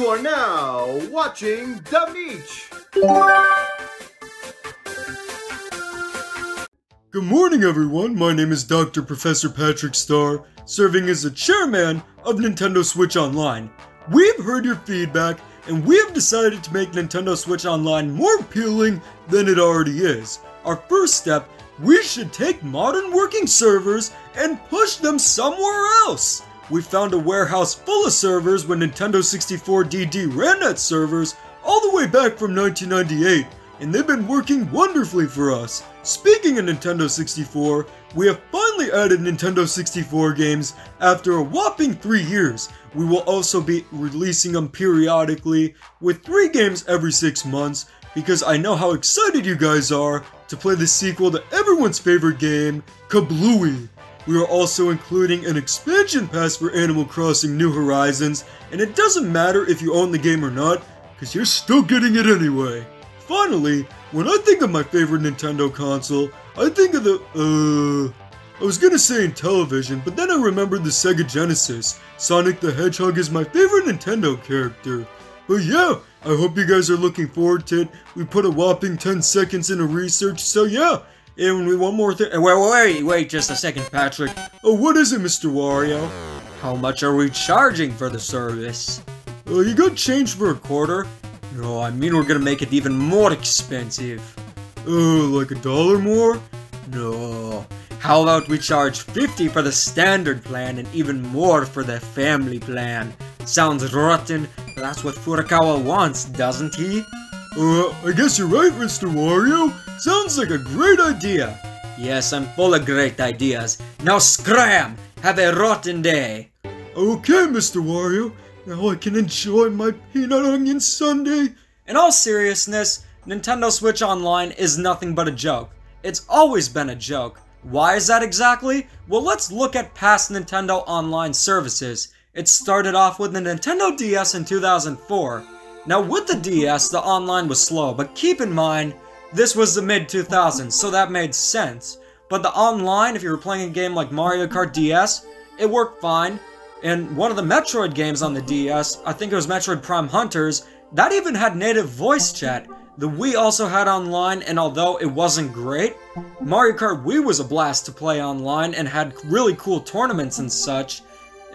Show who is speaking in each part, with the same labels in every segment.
Speaker 1: You are now watching The Beach.
Speaker 2: Good morning, everyone. My name is Dr. Professor Patrick Starr, serving as the chairman of Nintendo Switch Online. We've heard your feedback, and we have decided to make Nintendo Switch Online more appealing than it already is. Our first step, we should take modern working servers and push them somewhere else. We found a warehouse full of servers when Nintendo 64 DD ran that servers all the way back from 1998, and they've been working wonderfully for us. Speaking of Nintendo 64, we have finally added Nintendo 64 games after a whopping 3 years. We will also be releasing them periodically with 3 games every 6 months, because I know how excited you guys are to play the sequel to everyone's favorite game, Kablooey. We are also including an expansion pass for Animal Crossing New Horizons, and it doesn't matter if you own the game or not, because you're still getting it anyway. Finally, when I think of my favorite Nintendo console, I think of I was gonna say Intellivision, but then I remembered the Sega Genesis. Sonic the Hedgehog is my favorite Nintendo character. But yeah, I hope you guys are looking forward to it. We put a whopping 10 seconds into research, so yeah. And one more thing.
Speaker 3: Wait just a second, Patrick.
Speaker 2: Oh, what is it, Mr. Wario?
Speaker 3: How much are we charging for the service?
Speaker 2: You got change for a quarter?
Speaker 3: No, I mean we're gonna make it even more expensive.
Speaker 2: Like $1 more?
Speaker 3: No. How about we charge $50 for the standard plan and even more for the family plan? Sounds rotten, but that's what Furukawa wants, doesn't he?
Speaker 2: I guess you're right, Mr. Wario. Sounds like a great idea.
Speaker 3: Yes, I'm full of great ideas. Now scram! Have a rotten day.
Speaker 2: Okay, Mr. Wario. Now I can enjoy my peanut onion sundae.
Speaker 3: In all seriousness, Nintendo Switch Online is nothing but a joke. It's always been a joke. Why is that exactly? Well, let's look at past Nintendo Online services. It started off with the Nintendo DS in 2004. Now with the DS, the online was slow, but keep in mind, this was the mid-2000s, so that made sense. But the online, if you were playing a game like Mario Kart DS, it worked fine. And one of the Metroid games on the DS, I think it was Metroid Prime Hunters, that even had native voice chat. The Wii also had online, and although it wasn't great, Mario Kart Wii was a blast to play online and had really cool tournaments and such.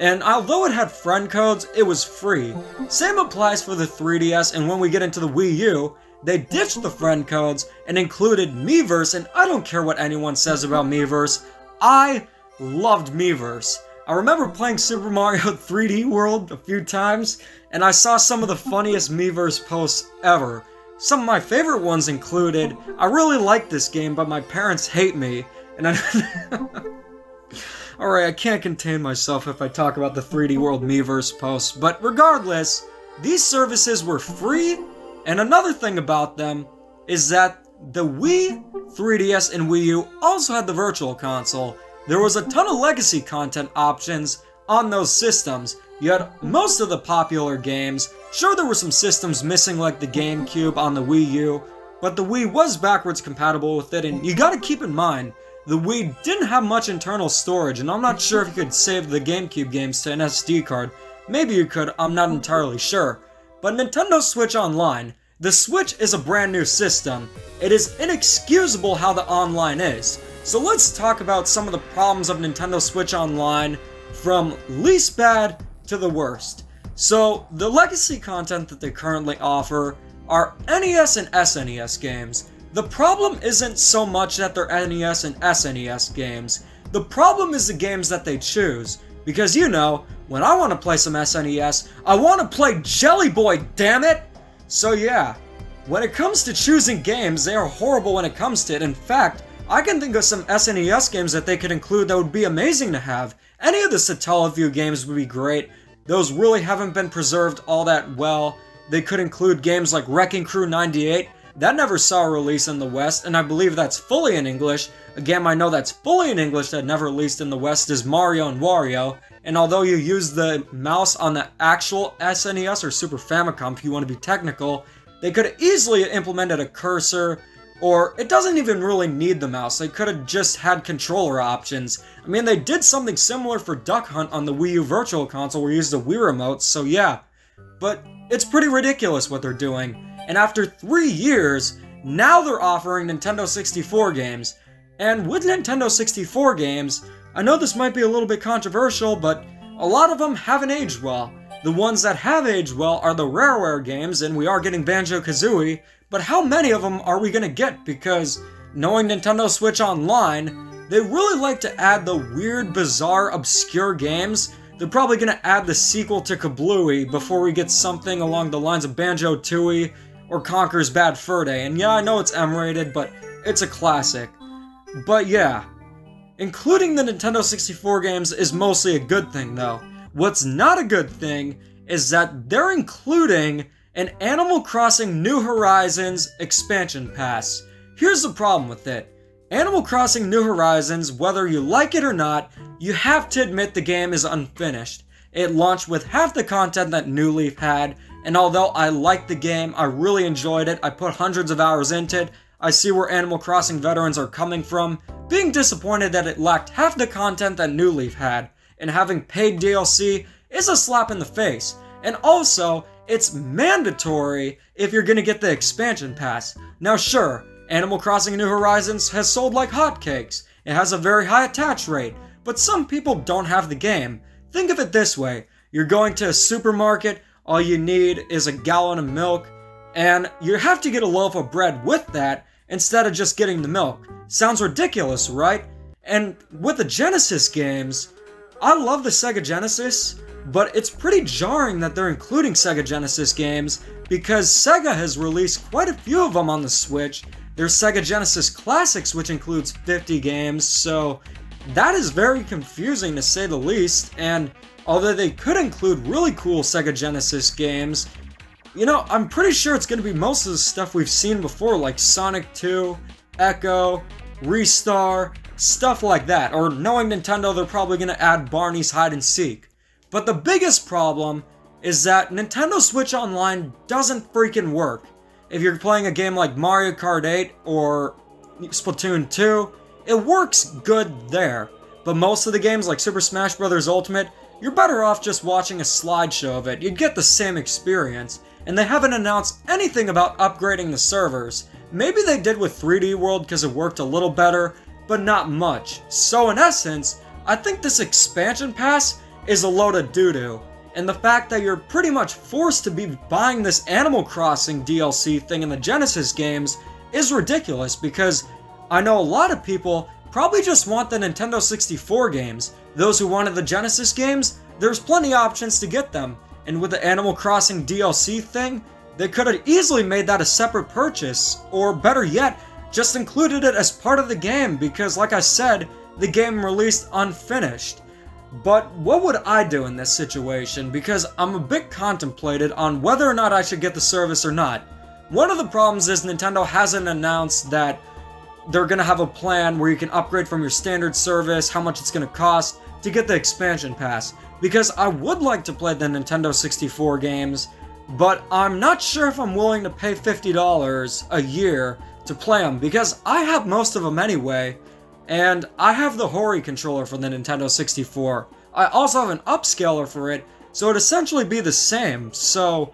Speaker 3: And although it had friend codes, it was free. Same applies for the 3DS, and when we get into the Wii U, they ditched the friend codes and included Miiverse, and I don't care what anyone says about Miiverse. I loved Miiverse. I remember playing Super Mario 3D World a few times, and I saw some of the funniest Miiverse posts ever. Some of my favorite ones included, I really like this game, but my parents hate me, and Alright, I can't contain myself if I talk about the 3D World Miiverse posts, but regardless, these services were free, and another thing about them is that the Wii, 3DS, and Wii U also had the Virtual Console. There was a ton of legacy content options on those systems. You had most of the popular games. Sure, there were some systems missing like the GameCube on the Wii U, but the Wii was backwards compatible with it, and you gotta keep in mind, the Wii didn't have much internal storage, and I'm not sure if you could save the GameCube games to an SD card. Maybe you could, I'm not entirely sure. But Nintendo Switch Online, the Switch is a brand new system. It is inexcusable how the online is. So let's talk about some of the problems of Nintendo Switch Online from least bad to the worst. So, the legacy content that they currently offer are NES and SNES games. The problem isn't so much that they're NES and SNES games. The problem is the games that they choose. Because you know, when I want to play some SNES, I want to play Jelly Boy, damn it! So yeah, when it comes to choosing games, they are horrible when it comes to it. In fact, I can think of some SNES games that they could include that would be amazing to have. Any of the Satellaview games would be great. Those really haven't been preserved all that well. They could include games like Wrecking Crew 98. That never saw a release in the West, and I believe that's fully in English. A game I know that's fully in English that never released in the West is Mario and Wario. And although you use the mouse on the actual SNES or Super Famicom if you want to be technical, they could have easily implemented a cursor, or it doesn't even really need the mouse. They could have just had controller options. I mean, they did something similar for Duck Hunt on the Wii U Virtual Console where you used the Wii Remote, so yeah. But It's pretty ridiculous what they're doing. And after 3 years, now they're offering Nintendo 64 games. And with Nintendo 64 games, I know this might be a little bit controversial, but a lot of them haven't aged well. The ones that have aged well are the Rareware games, and we are getting Banjo-Kazooie, but how many of them are we gonna get? Because knowing Nintendo Switch Online, they really like to add the weird, bizarre, obscure games. They're probably gonna add the sequel to Kablooey before we get something along the lines of Banjo-Tooie or Conker's Bad Fur Day. And yeah, I know it's M-rated, but it's a classic. But yeah, including the Nintendo 64 games is mostly a good thing though. What's not a good thing is that they're including an Animal Crossing New Horizons expansion pass. Here's the problem with it. Animal Crossing New Horizons, whether you like it or not, you have to admit the game is unfinished. It launched with half the content that New Leaf had, and although I liked the game, I really enjoyed it, I put hundreds of hours into it, I see where Animal Crossing veterans are coming from, being disappointed that it lacked half the content that New Leaf had, and having paid DLC is a slap in the face. And also, it's mandatory if you're gonna get the expansion pass. Now sure, Animal Crossing New Horizons has sold like hotcakes. It has a very high attach rate, but some people don't have the game. Think of it this way, you're going to a supermarket, all you need is a gallon of milk, and you have to get a loaf of bread with that instead of just getting the milk. Sounds ridiculous, right? And with the Genesis games, I love the Sega Genesis, but it's pretty jarring that they're including Sega Genesis games because Sega has released quite a few of them on the Switch. There's Sega Genesis Classics, which includes 50 games, so that is very confusing to say the least, and although they could include really cool Sega Genesis games, you know, I'm pretty sure it's going to be most of the stuff we've seen before, like Sonic 2, Echo, Ristar, stuff like that. Or knowing Nintendo, they're probably going to add Barney's Hide and Seek. But the biggest problem is that Nintendo Switch Online doesn't freaking work. If you're playing a game like Mario Kart 8 or Splatoon 2, it works good there. But most of the games like Super Smash Bros. Ultimate, you're better off just watching a slideshow of it. You'd get the same experience. And they haven't announced anything about upgrading the servers. Maybe they did with 3D World because it worked a little better, but not much. So in essence, I think this expansion pass is a load of doo-doo. And the fact that you're pretty much forced to be buying this Animal Crossing DLC thing in the Genesis games is ridiculous because I know a lot of people probably just want the Nintendo 64 games. Those who wanted the Genesis games, there's plenty of options to get them. And with the Animal Crossing DLC thing, they could have easily made that a separate purchase, or better yet, just included it as part of the game because, like I said, the game released unfinished. But what would I do in this situation? Because I'm a bit contemplated on whether or not I should get the service or not. One of the problems is Nintendo hasn't announced that they're gonna have a plan where you can upgrade from your standard service, how much it's gonna cost to get the expansion pass. Because I would like to play the Nintendo 64 games, but I'm not sure if I'm willing to pay $50 a year to play them, because I have most of them anyway, and I have the Hori controller for the Nintendo 64. I also have an upscaler for it, so it'd essentially be the same, so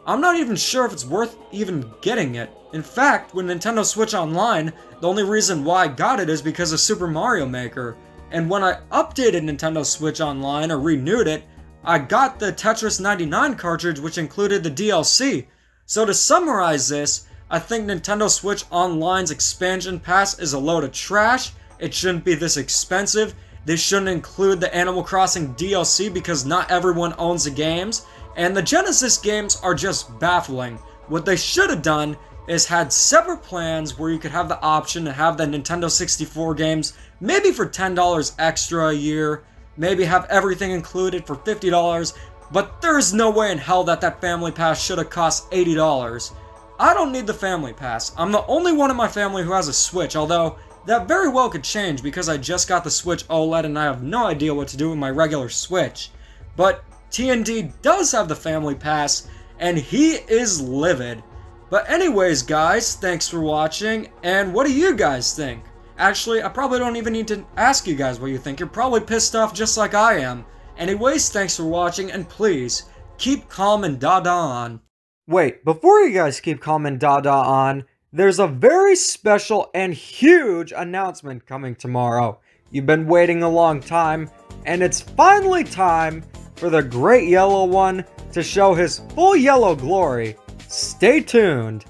Speaker 3: I'm not even sure if it's worth even getting it. In fact, with Nintendo Switch Online, the only reason why I got it is because of Super Mario Maker. And when I updated Nintendo Switch Online or renewed it, I got the Tetris 99 cartridge which included the DLC. So to summarize this, I think Nintendo Switch Online's expansion pass is a load of trash. It shouldn't be this expensive. They shouldn't include the Animal Crossing DLC because not everyone owns the games. And the Genesis games are just baffling. What they should have done is had separate plans where you could have the option to have the Nintendo 64 games maybe for $10 extra a year, maybe have everything included for $50, but there's no way in hell that that family pass should have cost $80. I don't need the family pass. I'm the only one in my family who has a Switch, although that very well could change because I just got the Switch OLED and I have no idea what to do with my regular Switch. But TND does have the family pass and he is livid. But anyways guys, thanks for watching, and what do you guys think? Actually, I probably don't even need to ask you guys what you think. You're probably pissed off just like I am. Anyways, thanks for watching, and please, keep calm and dada on.
Speaker 4: Wait, before you guys keep calm and dada on, there's a very special and huge announcement coming tomorrow. You've been waiting a long time, and it's finally time for the Great Yellow One to show his full yellow glory. Stay tuned.